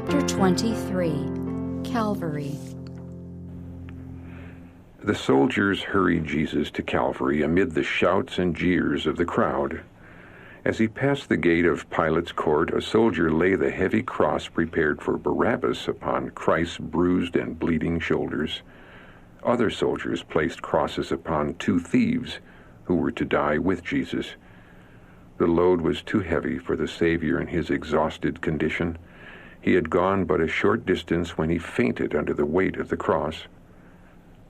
Chapter 23, Calvary. The soldiers hurried Jesus to Calvary amid the shouts and jeers of the crowd. As he passed the gate of Pilate's court, a soldier laid the heavy cross prepared for Barabbas upon Christ's bruised and bleeding shoulders. Other soldiers placed crosses upon two thieves who were to die with Jesus. The load was too heavy for the Savior in his exhausted condition. He had gone but a short distance when he fainted under the weight of the cross.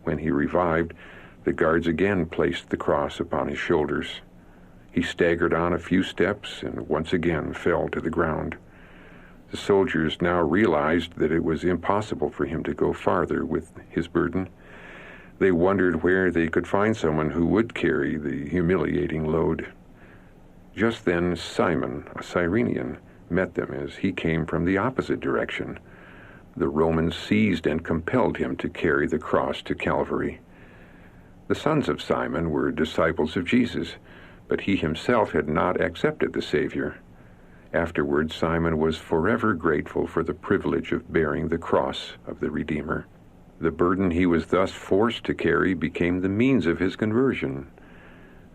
When he revived, the guards again placed the cross upon his shoulders. He staggered on a few steps and once again fell to the ground. The soldiers now realized that it was impossible for him to go farther with his burden. They wondered where they could find someone who would carry the humiliating load. Just then Simon, a Cyrenian, met them as he came from the opposite direction. The Romans seized and compelled him to carry the cross to Calvary. The sons of Simon were disciples of Jesus, but he himself had not accepted the Savior. Afterward, Simon was forever grateful for the privilege of bearing the cross of the Redeemer. The burden he was thus forced to carry became the means of his conversion.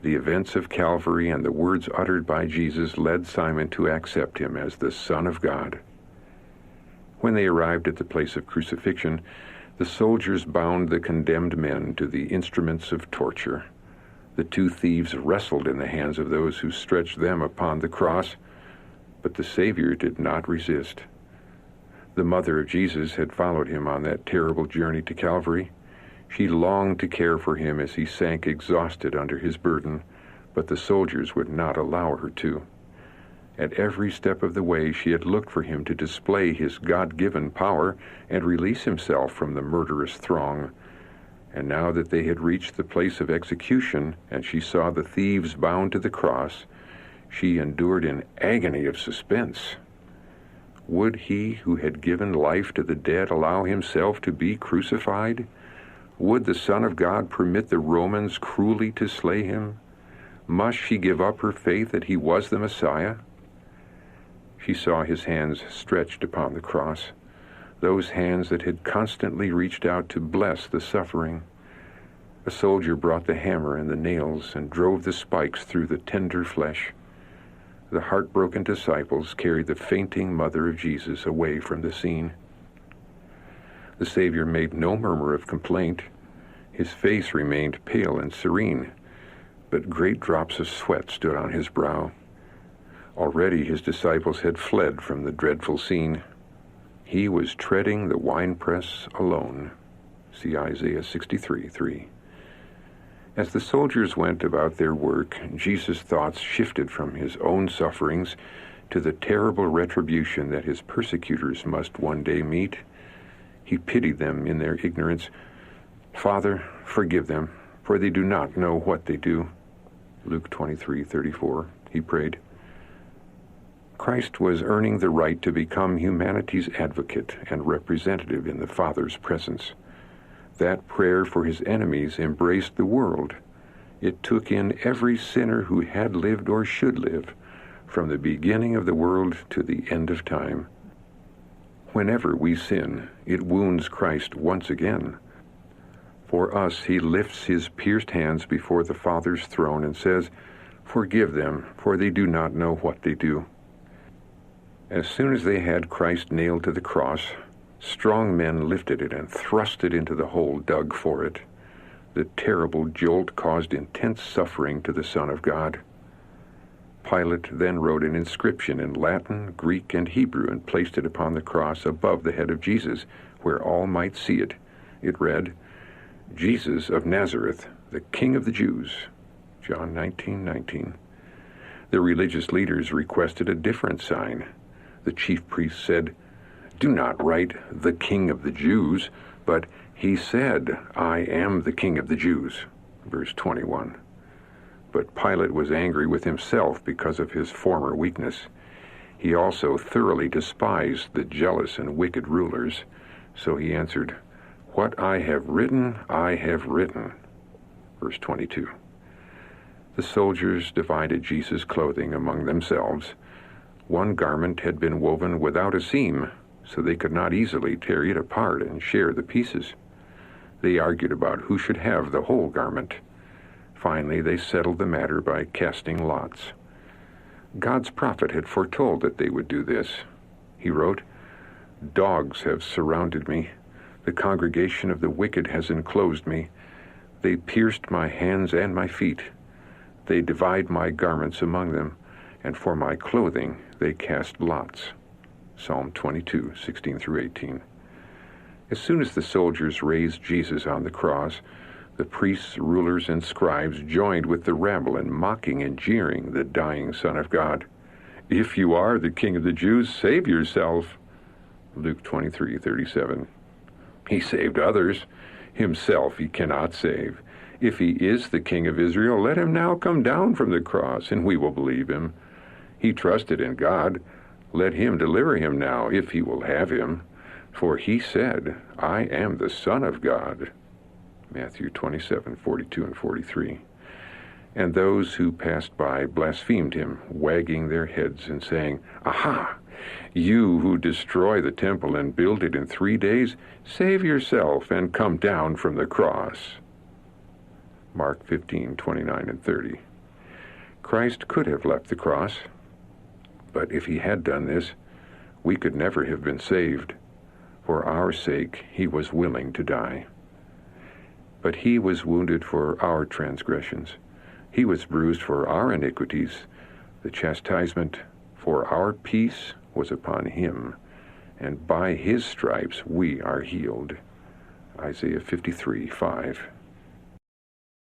The events of Calvary and the words uttered by Jesus led Simon to accept him as the Son of God. When they arrived at the place of crucifixion, the soldiers bound the condemned men to the instruments of torture. The two thieves wrestled in the hands of those who stretched them upon the cross, but the Savior did not resist. The mother of Jesus had followed him on that terrible journey to Calvary. She longed to care for him as he sank exhausted under his burden, but the soldiers would not allow her to. At every step of the way, she had looked for him to display his God-given power and release himself from the murderous throng. And now that they had reached the place of execution, and she saw the thieves bound to the cross, she endured an agony of suspense. Would he who had given life to the dead allow himself to be crucified? Would the Son of God permit the Romans cruelly to slay him? Must she give up her faith that he was the Messiah? She saw his hands stretched upon the cross, those hands that had constantly reached out to bless the suffering. A soldier brought the hammer and the nails and drove the spikes through the tender flesh. The heartbroken disciples carried the fainting mother of Jesus away from the scene. The Savior made no murmur of complaint. His face remained pale and serene, but great drops of sweat stood on his brow. Already his disciples had fled from the dreadful scene. He was treading the winepress alone. See Isaiah 63:3. As the soldiers went about their work, Jesus' thoughts shifted from his own sufferings to the terrible retribution that his persecutors must one day meet. He pitied them in their ignorance. "Father, forgive them, for they do not know what they do." Luke 23:34, he prayed. Christ was earning the right to become humanity's advocate and representative in the Father's presence. That prayer for his enemies embraced the world. It took in every sinner who had lived or should live, from the beginning of the world to the end of time. Whenever we sin, it wounds Christ once again. For us, he lifts his pierced hands before the Father's throne and says, "Forgive them, for they do not know what they do." As soon as they had Christ nailed to the cross, strong men lifted it and thrust it into the hole dug for it. The terrible jolt caused intense suffering to the Son of God. Pilate then wrote an inscription in Latin, Greek, and Hebrew and placed it upon the cross above the head of Jesus, where all might see it. It read, "Jesus of Nazareth, the King of the Jews." John 19:19. The religious leaders requested a different sign. The chief priest said, "Do not write, 'the King of the Jews,' but 'He said, I am the King of the Jews.'" Verse 21. But Pilate was angry with himself because of his former weakness. He also thoroughly despised the jealous and wicked rulers. So he answered, "What I have written, I have written." Verse 22. The soldiers divided Jesus' clothing among themselves. One garment had been woven without a seam, so they could not easily tear it apart and share the pieces. They argued about who should have the whole garment. Finally, they settled the matter by casting lots. God's prophet had foretold that they would do this. He wrote, "Dogs have surrounded me. The congregation of the wicked has enclosed me. They pierced my hands and my feet. They divide my garments among them, and for my clothing they cast lots." Psalm 22, 16 through 18. As soon as the soldiers raised Jesus on the cross, the priests, rulers, and scribes joined with the rabble in mocking and jeering the dying Son of God. "If you are the King of the Jews, save yourself." Luke 23:37. He saved others. Himself he cannot save. If he is the King of Israel, let him now come down from the cross, and we will believe him. He trusted in God. Let him deliver him now, if he will have him. For he said, "I am the Son of God." Matthew 27:42 and 43. And those who passed by blasphemed him, wagging their heads and saying, "Aha! You who destroy the temple and build it in 3 days, save yourself and come down from the cross." Mark 15:29 and 30. Christ could have left the cross, but if he had done this, we could never have been saved. For our sake he was willing to die. But he was wounded for our transgressions. He was bruised for our iniquities. The chastisement for our peace was upon him, and by his stripes we are healed. Isaiah 53:5.